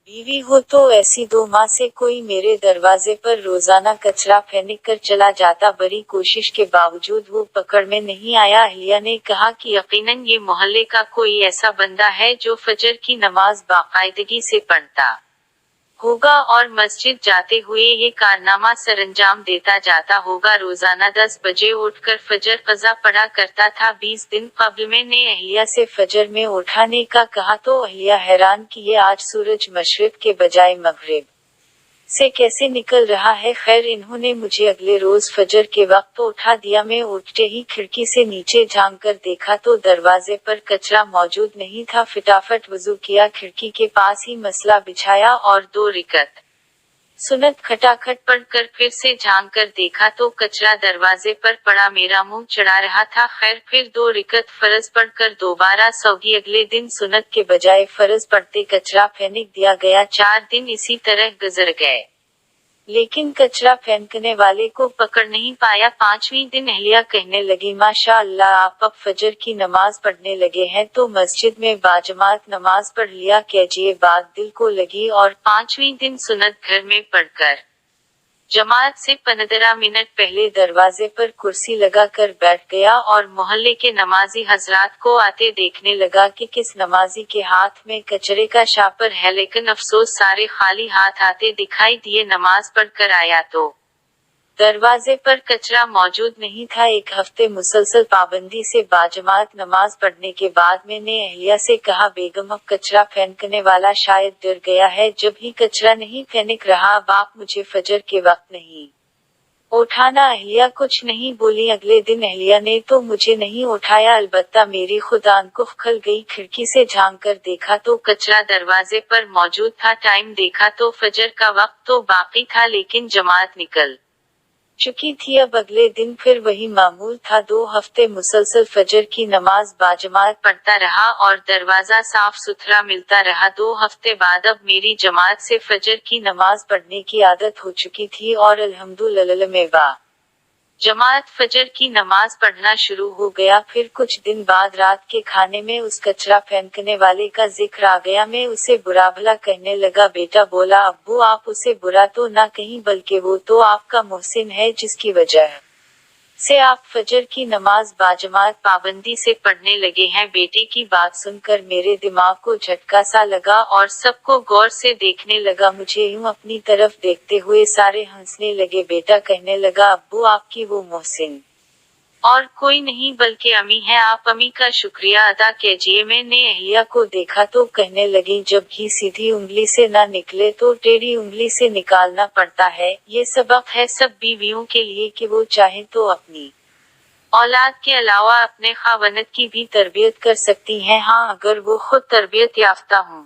बीवी हो तो ऐसी, 2 माह से कोई मेरे दरवाजे पर रोजाना कचरा फेंक कर चला जाता, बड़ी कोशिश के बावजूद वो पकड़ में नहीं आया। अहलिया ने कहा कि यकीनन ये मोहल्ले का कोई ऐसा बंदा है जो फजर की नमाज बाकायदगी से पढ़ता होगा और मस्जिद जाते हुए ये कारनामा सरंजाम देता जाता होगा। रोजाना 10 बजे उठकर फजर कज़ा पढ़ा करता था। 20 दिन कबल मैंने अहलिया से फजर में उठाने का कहा तो अहलिया हैरान कि ये आज सूरज मशरिक के बजाय मगरिब से कैसे निकल रहा है। खैर, इन्होंने मुझे अगले रोज फजर के वक्त उठा दिया। मैं उठते ही खिड़की से नीचे झांक कर देखा तो दरवाजे पर कचरा मौजूद नहीं था। फटाफट वजू किया, खिड़की के पास ही मसला बिछाया और 2 रिकत सुन्नत खटाखट पढ़कर फिर से झांक कर देखा तो कचरा दरवाजे पर पड़ा मेरा मुंह चढ़ा रहा था। खैर, फिर 2 रिकत फर्ज पढ़कर दोबारा सौगी। अगले दिन सुन्नत के बजाय फर्ज पढ़ते कचरा फेंक दिया गया। 4 दिन इसी तरह गुजर गए, लेकिन कचरा फेंकने वाले को पकड़ नहीं पाया। 5वें दिन अहलिया कहने लगी, माशा अल्लाह, आप अब फजर की नमाज पढ़ने लगे हैं तो मस्जिद में बाजमात नमाज पढ़ लिया कीजिए। बात दिल को लगी और 5वें दिन सुन्नत घर में पढ़कर जमात से 15 मिनट पहले दरवाजे पर कुर्सी लगा कर बैठ गया और मोहल्ले के नमाजी हजरात को आते देखने लगा कि किस नमाजी के हाथ में कचरे का शापर है। लेकिन अफसोस, सारे खाली हाथ आते दिखाई दिए। नमाज पढ़कर आया तो दरवाजे पर कचरा मौजूद नहीं था। 1 हफ्ते मुसलसल पाबंदी से बाजमात नमाज पढ़ने के बाद मैंने अहलिया से कहा, बेगम, अब कचरा फेंकने वाला शायद डर गया है, जब ही कचरा नहीं फेंक रहा, अब आप मुझे फजर के वक्त नहीं उठाना। अहलिया कुछ नहीं बोली। अगले दिन अहलिया ने तो मुझे नहीं उठाया, अलबत्ता मेरी खुद आंखें खुल गई। खिड़की से झांक कर देखा तो कचरा दरवाजे पर मौजूद था। टाइम देखा तो फजर का वक्त तो बाकी था, लेकिन जमात निकल चुकी थी। अब अगले दिन फिर वही मामूल था। 2 हफ्ते मुसलसल फजर की नमाज बाजमात पढ़ता रहा और दरवाजा साफ सुथरा मिलता रहा। 2 हफ्ते बाद अब मेरी जमात से फजर की नमाज पढ़ने की आदत हो चुकी थी और अल्हम्दुलिल्लाह में जमात फजर की नमाज पढ़ना शुरू हो गया। फिर कुछ दिन बाद रात के खाने में उस कचरा फेंकने वाले का जिक्र आ गया। मैं उसे बुरा भला कहने लगा। बेटा बोला, अब्बू, आप उसे बुरा तो ना कहीं, बल्कि वो तो आपका मोहसिन है, जिसकी वजह से आप फजर की नमाज बाजमात पाबंदी से पढ़ने लगे हैं। बेटे की बात सुनकर मेरे दिमाग को झटका सा लगा और सबको गौर से देखने लगा। मुझे यूं अपनी तरफ देखते हुए सारे हंसने लगे। बेटा कहने लगा, अब्बू, आपकी वो मोहसिन और कोई नहीं बल्कि अम्मी है, आप अम्मी का शुक्रिया अदा कीजिए। मैंने अहलिया को देखा तो कहने लगी, जब घी सीधी उंगली से ना निकले तो टेढ़ी उंगली से निकालना पड़ता है। ये सबक है सब बीवियों के लिए कि वो चाहे तो अपनी औलाद के अलावा अपने खावनद की भी तरबियत कर सकती हैं, हाँ, अगर वो खुद तरबियत याफ्ता हों।